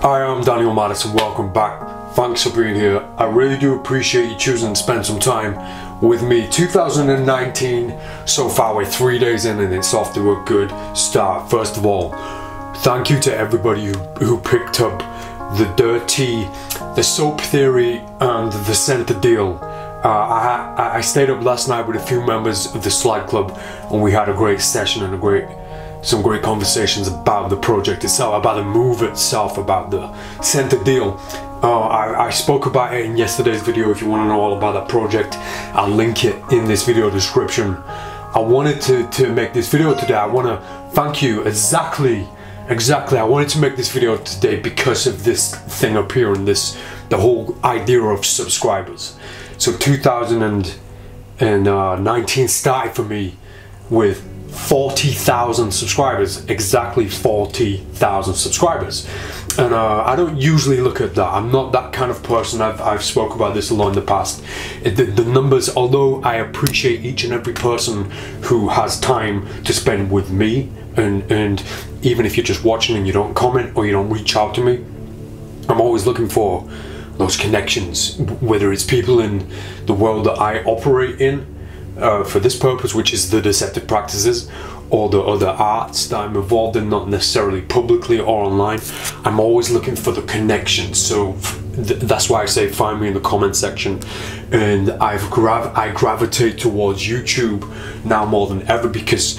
Hi, I'm Daniel Madison, welcome back. Thanks for being here. I really do appreciate you choosing to spend some time with me. 2019, so far we're 3 days in and it's off to a good start. First of all, thank you to everybody who picked up the Dirty, the Soap Theory and the Center Deal. I stayed up last night with a few members of the Slide Club and we had a great session and some great conversations about the project itself, about the move itself, about the Center Deal. I spoke about it in yesterday's video. If you want to know all about that project, I'll link it in this video description. I wanted to make this video today. I want to thank you exactly. I wanted to make this video today because of this thing up here and the whole idea of subscribers. So 2019 started for me with 40,000 subscribers, exactly 40,000 subscribers, and I don't usually look at that. I'm not that kind of person. I've spoke about this a lot in the past. The numbers, although I appreciate each and every person who has time to spend with me, and even if you're just watching and you don't comment or you don't reach out to me, I'm always looking for those connections, whether it's people in the world that I operate in for this purpose, which is the deceptive practices, or the other arts that I'm involved in, not necessarily publicly or online. I'm always looking for the connections. So that's why I say find me in the comment section. And I gravitate towards YouTube now more than ever, because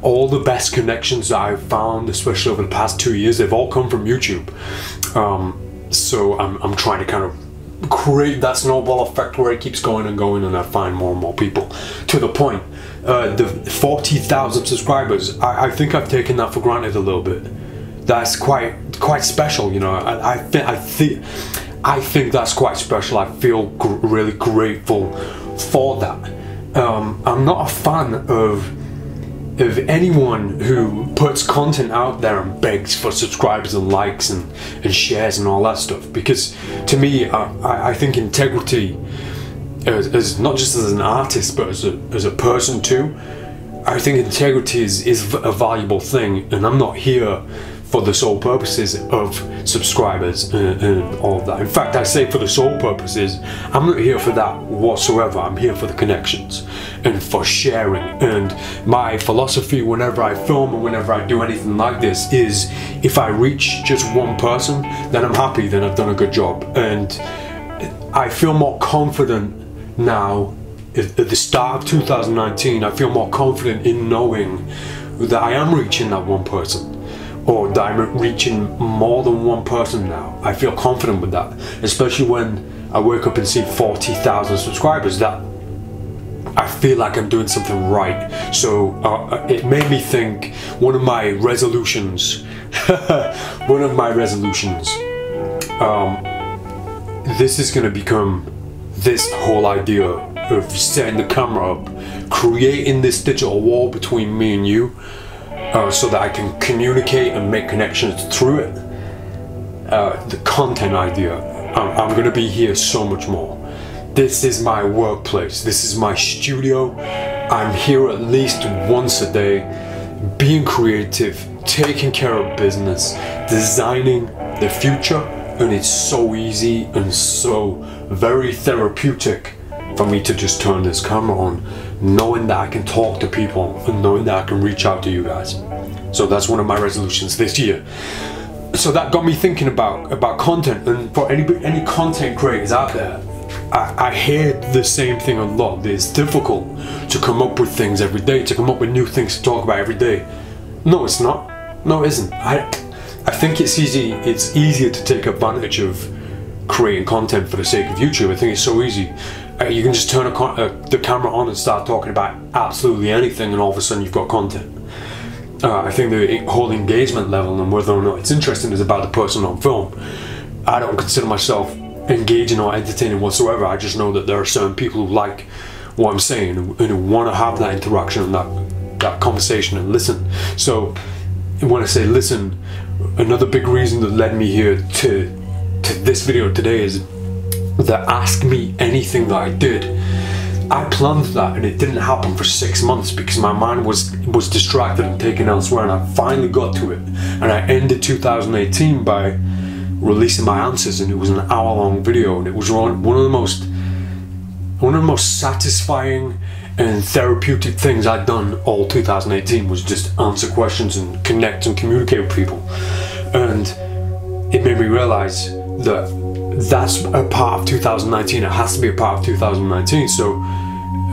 all the best connections that I've found, especially over the past 2 years, they've all come from YouTube. So I'm trying to kind of create that snowball effect where it keeps going and going, and I find more and more people. To the point, the 40,000 subscribers, I think I've taken that for granted a little bit. That's quite special, you know. I think that's quite special. I feel really grateful for that. I'm not a fan of anyone who puts content out there and begs for subscribers and likes and shares and all that stuff, because to me, I think integrity, as not just as an artist but as a person too, I think integrity is a valuable thing, and I'm not here for the sole purposes of subscribers and all of that. In fact, I say for the sole purposes, I'm not here for that whatsoever. I'm here for the connections and for sharing. And my philosophy whenever I film and whenever I do anything like this is, if I reach just one person, then I'm happy, then I've done a good job. And I feel more confident now. At the start of 2019, I feel more confident in knowing that I am reaching that one person, or that I'm reaching more than one person now. I feel confident with that, especially when I wake up and see 40,000 subscribers. That I feel like I'm doing something right. So it made me think, one of my resolutions, this is going to become this whole idea of setting the camera up, creating this digital wall between me and you, so that I can communicate and make connections through it. The content idea, I'm going to be here so much more. This is my workplace, this is my studio. I'm here at least once a day, being creative, taking care of business, designing the future, and it's so easy and so very therapeutic for me to just turn this camera on, knowing that I can talk to people and knowing that I can reach out to you guys. So that's one of my resolutions this year. So that got me thinking about content, and for any content creators out there, I hear the same thing a lot. It's difficult to come up with things every day, to come up with new things to talk about every day. No, it's not. No, it isn't. I think it's easier to take advantage of creating content for the sake of YouTube. I think it's so easy. You can just turn the camera on and start talking about absolutely anything, and all of a sudden you've got content. I think the whole engagement level and whether or not it's interesting is about the person on film. I don't consider myself engaging or entertaining whatsoever. I just know that there are certain people who like what I'm saying and who want to have that interaction and that conversation and listen. So when I say listen, another big reason that led me here to this video today is that Ask Me Anything that I did. I planned that and it didn't happen for 6 months because my mind was distracted and taken elsewhere, and I finally got to it. And I ended 2018 by releasing my answers, and it was an hour-long video, and it was one of the most satisfying and therapeutic things I'd done all 2018 was just answer questions and connect and communicate with people. And it made me realize that that's a part of 2019. It has to be a part of 2019. So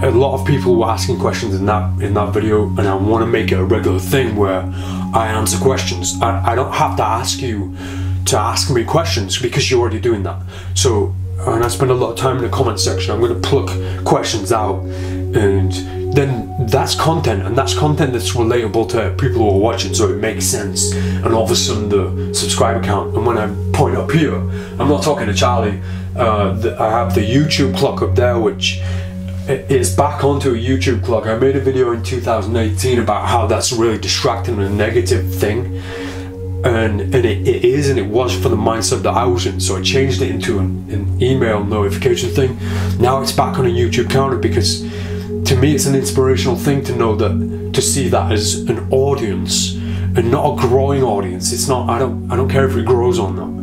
a lot of people were asking questions in that video, and I want to make it a regular thing where I answer questions. I don't have to ask you to ask me questions because you're already doing that. So, and I spend a lot of time in the comment section. I'm going to pluck questions out, and then that's content, and that's content that's relatable to people who are watching, so it makes sense. And all of a sudden the subscriber count, and when I point up here, I'm not talking to Charlie, I have the YouTube clock up there, which is back onto a YouTube clock. I made a video in 2018 about how that's really distracting and a negative thing. And it is, and it was for the mindset that I was in, so I changed it into an email notification thing. Now it's back on a YouTube counter, because to me it's an inspirational thing to know that, to see that as an audience and not a growing audience. It's not, I don't care if it grows or not.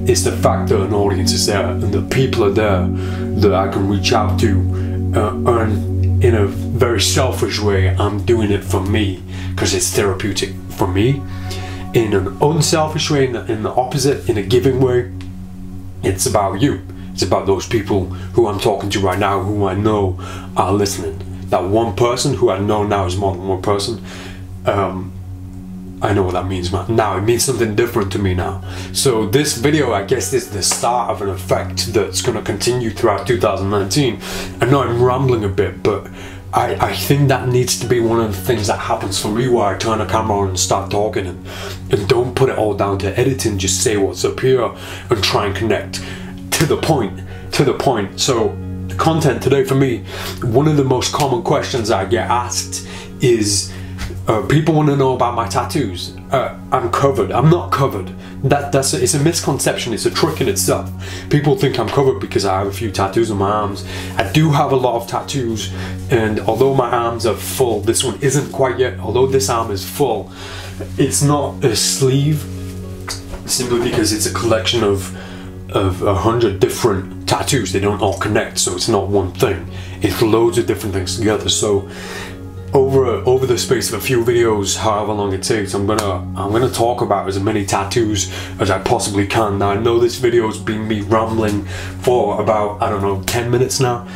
It's the fact that an audience is there and the people are there that I can reach out to, and in a very selfish way I'm doing it for me because it's therapeutic for me. In an unselfish way, in the opposite, in a giving way, it's about you. It's about those people who I'm talking to right now, who I know are listening. That one person who I know now is more than one person. I know what that means now. It means something different to me now. So this video, I guess, is the start of an effect that's going to continue throughout 2019. I know I'm rambling a bit, but I think that needs to be one of the things that happens for me, where I turn the camera on and start talking, and don't put it all down to editing, just say what's up here and try and connect to the point. So the content today for me, one of the most common questions I get asked is, people want to know about my tattoos. I'm covered. I'm not covered. It's a misconception. It's a trick in itself. People think I'm covered because I have a few tattoos on my arms. I do have a lot of tattoos, and although my arms are full, this one isn't quite yet. Although this arm is full, it's not a sleeve, simply because it's a collection of 100 different tattoos. They don't all connect, so it's not one thing. It's loads of different things together. So over the space of a few videos, however long it takes, I'm gonna talk about as many tattoos as I possibly can. Now I know this video has been me rambling for about, I don't know, 10 minutes now.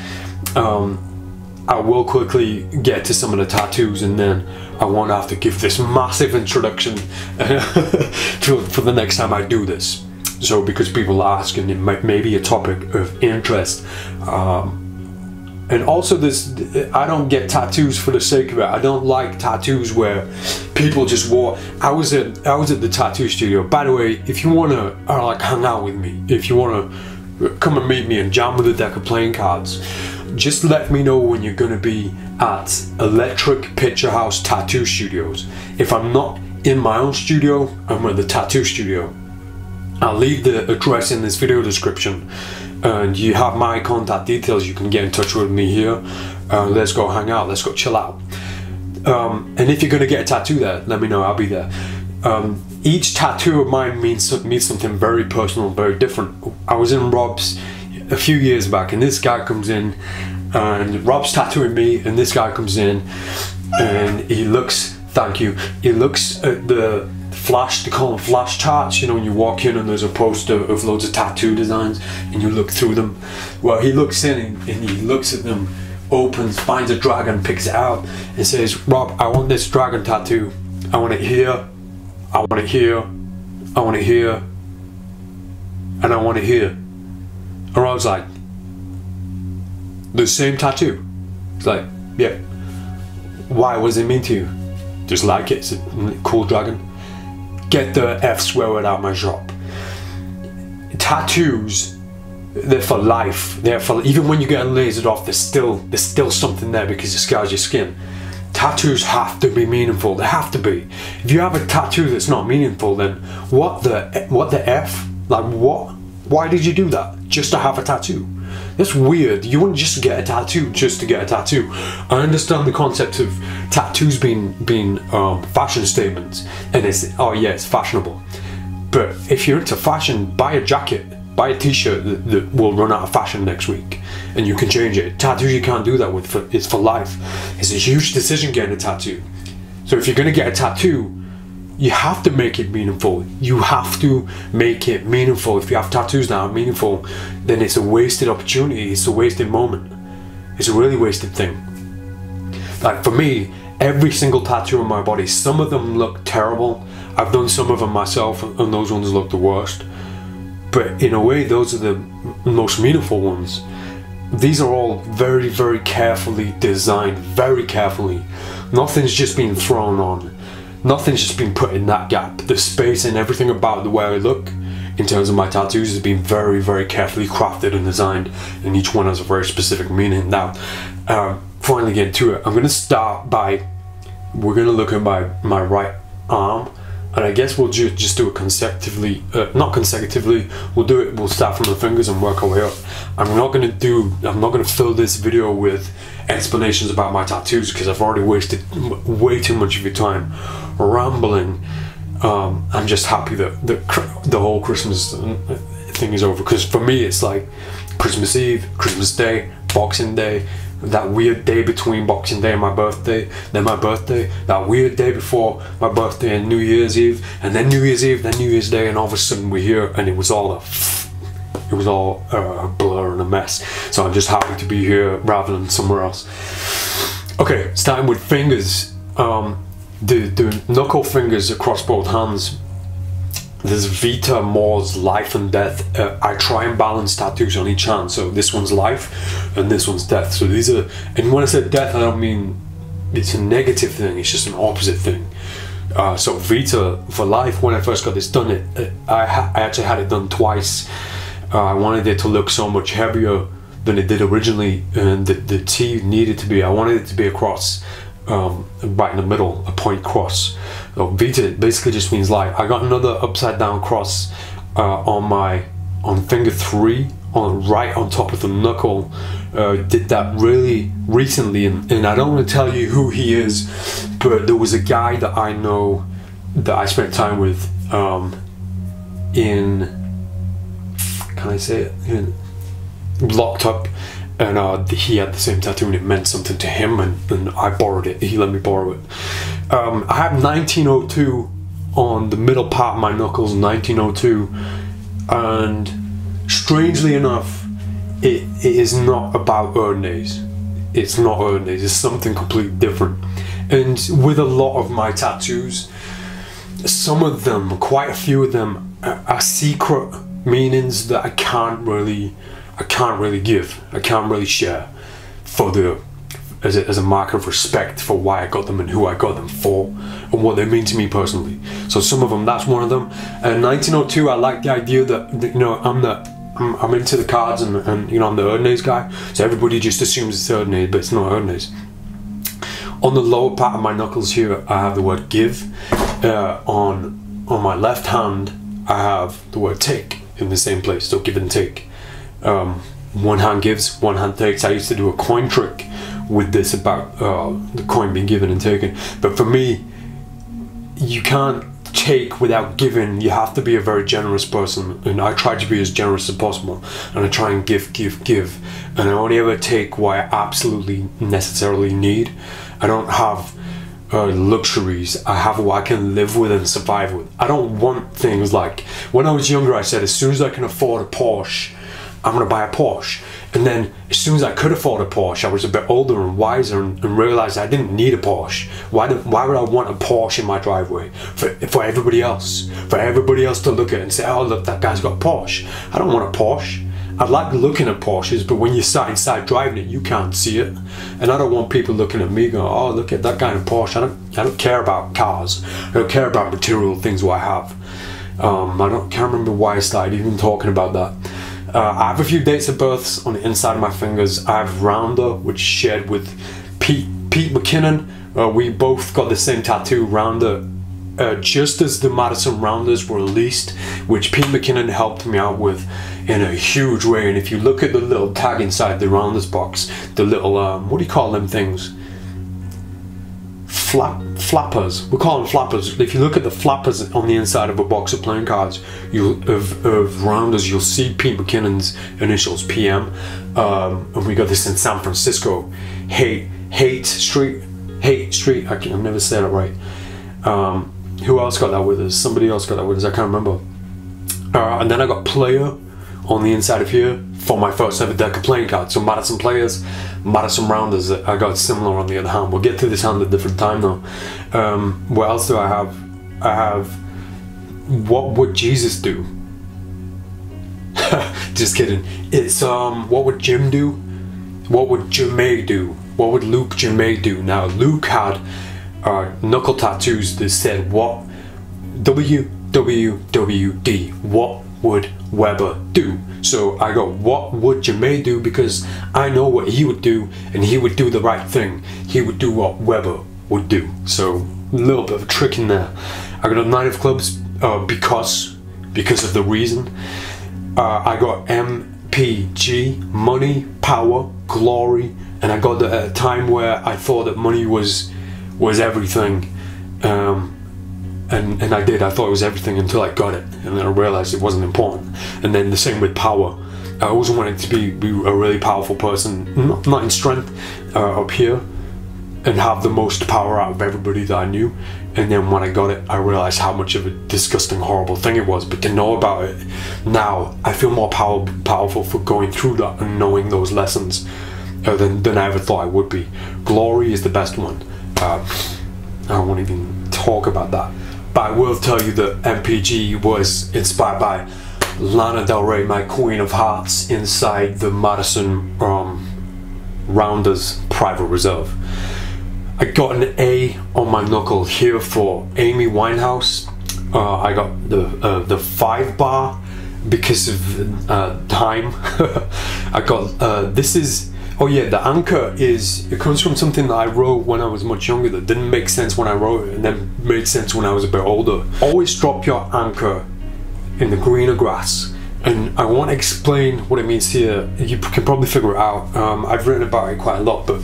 I will quickly get to some of the tattoos, and then I won't have to give this massive introduction for the next time I do this. So because people ask, and it may be a topic of interest. And also I don't get tattoos for the sake of it. I don't like tattoos where people just walk. I was at the tattoo studio. By the way, if you wanna like hang out with me, if you wanna come and meet me and jam with a deck of playing cards, just let me know when you're gonna be at Electric Picture House Tattoo Studios. If I'm not in my own studio, I'm at the tattoo studio. I'll leave the address in this video description, and you have my contact details. You can get in touch with me here. Let's go hang out, let's go chill out. And if you're gonna get a tattoo there, let me know, I'll be there. Each tattoo of mine means something very personal, very different. I was in Rob's a few years back, and this guy comes in, and Rob's tattooing me, and this guy comes in, and he looks, thank you, he looks at the flash, they call them flash charts, you know, when you walk in and there's a poster of loads of tattoo designs and you look through them. Well, he looks in and he looks at them, opens, finds a dragon, picks it out and says, Rob, I want this dragon tattoo. I want it here, I want it here, I want it here, and I want it here. And Rob's like, the same tattoo? It's like, yeah. Why? What does it mean to you? Just like it, it's a cool dragon. Get the F swear word out of my shop. Tattoos, they're for life. They're for, even when you get lasered off, there's still something there because it scars your skin. Tattoos have to be meaningful. They have to be. If you have a tattoo that's not meaningful, then what the F? Like what? Why did you do that? Just to have a tattoo? That's weird. You wouldn't just get a tattoo just to get a tattoo. I understand the concept of tattoos being fashion statements, and it's, oh yeah, it's fashionable. But if you're into fashion, buy a jacket, buy a t-shirt that will run out of fashion next week, and you can change it. Tattoos you can't do that with, it's for life. It's a huge decision getting a tattoo. So if you're gonna get a tattoo, you have to make it meaningful. You have to make it meaningful. If you have tattoos that aren't meaningful, then it's a wasted opportunity, it's a wasted moment. It's a really wasted thing. Like for me, every single tattoo on my body, some of them look terrible. I've done some of them myself and those ones look the worst. But in a way, those are the most meaningful ones. These are all very, very carefully designed, very carefully. Nothing's just been thrown on. Nothing's just been put in that gap. The space and everything about the way I look in terms of my tattoos has been very, very carefully crafted and designed, and each one has a very specific meaning. Now, finally getting to it, I'm gonna start by, we're gonna look at my right arm, and I guess we'll just do it consecutively, not consecutively, we'll start from the fingers and work our way up. I'm not gonna fill this video with explanations about my tattoos because I've already wasted way too much of your time rambling. I'm just happy that the whole Christmas thing is over, because for me it's like Christmas Eve, Christmas Day, Boxing Day, that weird day between Boxing Day and my birthday, then my birthday, that weird day before my birthday and New Year's Eve, and then New Year's Eve, then New Year's Day, and all of a sudden we're here, and it was all a blur and a mess. So I'm just happy to be here rather than somewhere else. Okay, starting with fingers. The knuckle fingers across both hands, there's Vita Moore's Life and Death. I try and balance tattoos on each hand, so this one's life and this one's death. So these are, and when I say death, I don't mean it's a negative thing, it's just an opposite thing. So Vita for life, when I first got this done, I actually had it done twice. I wanted it to look so much heavier than it did originally, and the T needed to be, I wanted it to be a cross, right in the middle, a point cross. So Vita basically just means life. I got another upside down cross on finger 3, right on top of the knuckle. Did that really recently, and I don't want to tell you who he is, but there was a guy that I know that I spent time with in, can I say it, Locked Up, and he had the same tattoo and it meant something to him, and I borrowed it. He let me borrow it. I have 1902 on the middle part of my knuckles, 1902, and strangely enough, it is not about Erdnase. It's not Erdnase, it's something completely different. And with a lot of my tattoos, some of them, quite a few of them, are secret meanings that I can't really give, I can't really share for as a mark of respect for why I got them and who I got them for and what they mean to me personally. So some of them, that's one of them. And 1902, I like the idea that, you know, I'm into the cards and you know, I'm the Erdnase guy, so everybody just assumes it's Erdnase, but it's not Erdnase. On the lower part of my knuckles here, I have the word give. On my left hand, I have the word take in the same place, so give and take. One hand gives, one hand takes. I used to do a coin trick with this about the coin being given and taken, but for me, you can't take without giving. You have to be a very generous person, and I try to be as generous as possible, and I try and give, and I only ever take what I absolutely necessarily need. I don't have luxuries. I have what I can live with and survive with. I don't want things like, when I was younger I said, as soon as I can afford a Porsche, I'm gonna buy a Porsche. And then as soon as I could afford a Porsche, I was a bit older and wiser and realized I didn't need a Porsche. Why would I want a Porsche in my driveway? For everybody else. For everybody else to look at and say, oh look, that guy's got a Porsche. I don't want a Porsche. I like looking at Porsches, but when you sat inside driving it, you can't see it. And I don't want people looking at me going, oh look at that guy in a Porsche. I don't care about cars. I don't care about material things what I have. Can't remember why I started even talking about that. I have a few dates of births on the inside of my fingers. I have Rounder, which shared with Pete McKinnon. We both got the same tattoo, Rounder, just as the Madison Rounders were released, which Pete McKinnon helped me out with in a huge way. And if you look at the little tag inside the Rounders box, the little, what do you call them things? flappers. We call them flappers. If you look at the flappers on the inside of a box of playing cards, of rounders, you'll see Pete McKinnon's initials, PM. And we got this in San Francisco, Hate Street. I've never said it right. Who else got that with us? Somebody else got that with us. I can't remember. And then I got player on the inside of here for my first ever deck of playing cards. So Madison players, Madison rounders. I got similar on the other hand. We'll get to this hand at a different time though. What else do I have? I have what would Jesus do? Just kidding. It's what would Jim do? What would Jermaine do? What would Luke Jermaine do? Now Luke had knuckle tattoos that said what WWWD. What would Weber do? So I got what would Jermaine do, because I know what he would do, and he would do the right thing. He would do what Weber would do. So a little bit of a trick in there. I got a 9 of clubs because of the reason. I got MPG, money, power, glory, and I got that at a time where I thought that money was everything. And I did. I thought it was everything until I got it, and then I realized it wasn't important. And then the same with power. I always wanted to be a really powerful person, not in strength, up here, and have the most power out of everybody that I knew. And then when I got it, I realized how much of a disgusting, horrible thing it was. But to know about it now, I feel more powerful for going through that and knowing those lessons than I ever thought I would be. Glory is the best one. I won't even talk about that. But I will tell you that MPG was inspired by Lana Del Rey, my Queen of Hearts, inside the Madison Rounders Private Reserve. I got an A on my knuckle here for Amy Winehouse. I got the 5 bar because of time. I got this is. Oh yeah, the anchor it comes from something that I wrote when I was much younger that didn't make sense when I wrote it, and then made sense when I was a bit older. Always drop your anchor in the greener grass. And I want to explain what it means here. You can probably figure it out. I've written about it quite a lot, but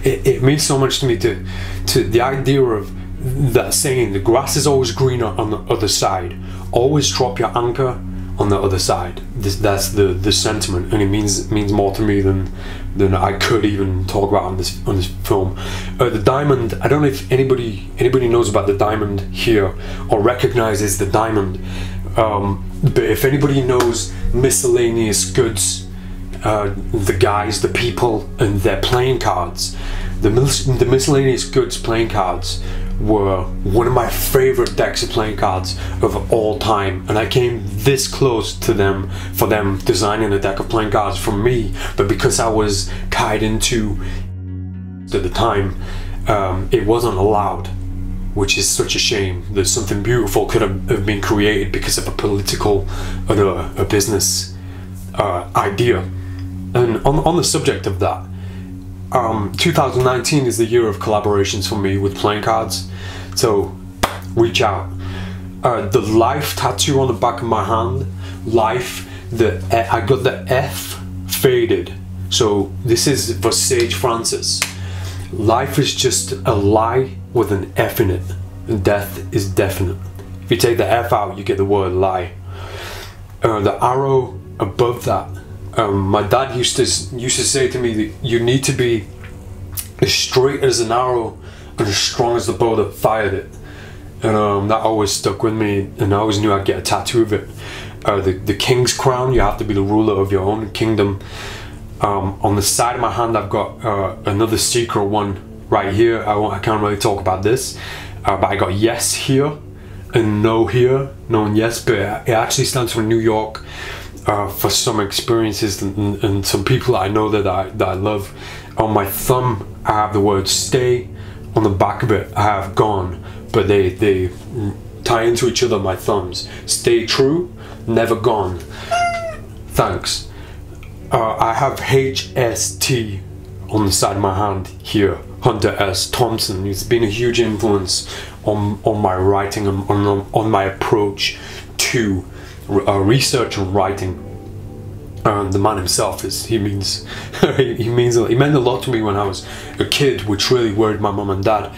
it means so much to me to the idea of that saying, the grass is always greener on the other side. Always drop your anchor on the other side. That's the sentiment, and it means more to me than I could even talk about on this film. The diamond. I don't know if anybody knows about the diamond here or recognizes the diamond. But if anybody knows miscellaneous goods, the guys, the people, and their playing cards, the miscellaneous goods playing cards were one of my favorite decks of playing cards of all time, and I came this close to them for them designing a deck of playing cards for me, but because I was tied into at the time, it wasn't allowed, which is such a shame. That something beautiful could have been created because of a political or a business idea. And on the subject of that, 2019 is the year of collaborations for me with playing cards, so reach out. The life tattoo on the back of my hand, life, I got the F faded, so this is for Sage Francis. Life is just a lie with an F in it, and death is definite. If you take the F out, you get the word lie. The arrow above that, my dad used to say to me that you need to be as straight as an arrow and as strong as the bow that fired it, and that always stuck with me, and I always knew I'd get a tattoo of it. The king's crown, you have to be the ruler of your own kingdom. On the side of my hand, I've got another secret one right here. I can't really talk about this, but I got yes here and no here, no and yes, but it actually stands for New York. For some experiences and some people that I know that I love. On my thumb, I have the word stay. On the back of it, I have gone, but they tie into each other, my thumbs. Stay true, never gone. Thanks. I have HST on the side of my hand here. Hunter S. Thompson. He's been a huge influence on my writing and on my approach to research and writing. The man himself he meant a lot to me when I was a kid, which really worried my mum and dad.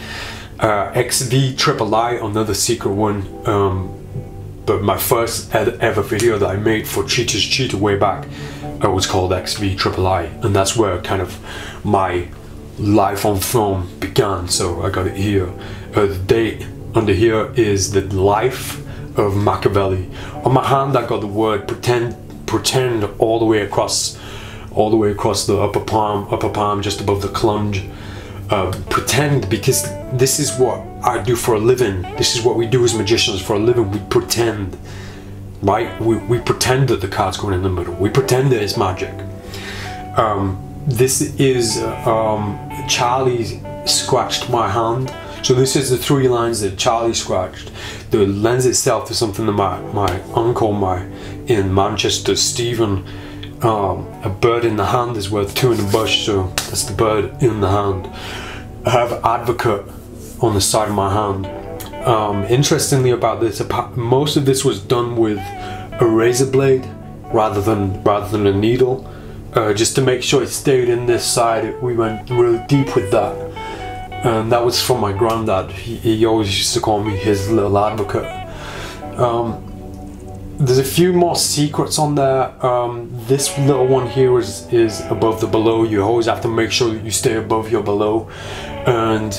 XVIII, another secret one. But my first ever video that I made for Cheaters Cheater way back was called XVIII, and that's where kind of my life on film began. So I got it here. The date under here is the life of Machiavelli. On my hand I got the word pretend all the way across the upper palm just above the clunge. Pretend, because this is what I do for a living. This is what we do as magicians for a living. We pretend, right? We pretend that the card's going in the middle. We pretend that it's magic. This is Charlie scratched my hand. So this is the 3 lines that Charlie scratched. The lens itself is something that my uncle, in Manchester, Stephen, a bird in the hand is worth 2 in the bush, so that's the bird in the hand. I have advocate on the side of my hand. Interestingly about this, most of this was done with a razor blade rather than a needle, just to make sure it stayed in this side. We went really deep with that. And that was from my granddad. He always used to call me his little advocate. There's a few more secrets on there. This little one here is above the below. You always have to make sure that you stay above your below. And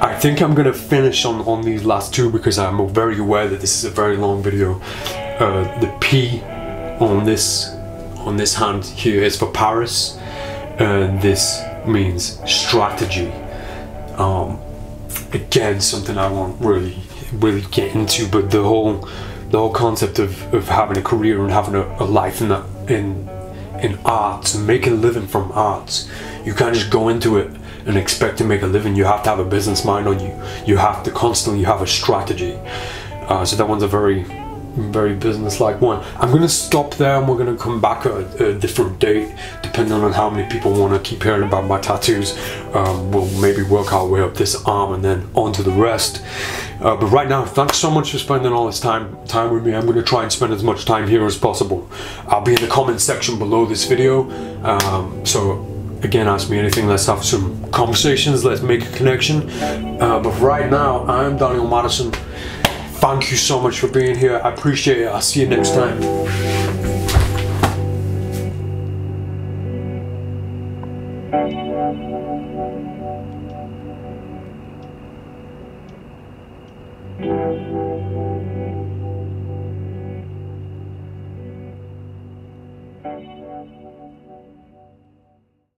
I think I'm gonna finish on these last 2 because I'm very aware that this is a very long video. The P on this hand here is for Paris, and this means strategy. Again, something I won't really get into, but the whole concept of having a career and having a life in arts and making a living from arts. You can't just go into it and expect to make a living. You have to have a business mind on you. You have to constantly have a strategy. So that one's a very business-like one. I'm gonna stop there, and we're gonna come back at a different date, depending on how many people want to keep hearing about my tattoos. We'll maybe work our way up this arm and then on to the rest. But right now, thanks so much for spending all this time with me. I'm gonna try and spend as much time here as possible. I'll be in the comment section below this video. So again, ask me anything. Let's have some conversations. Let's make a connection. But right now, I'm Daniel Madison. Thank you so much for being here. I appreciate it. I'll see you next time.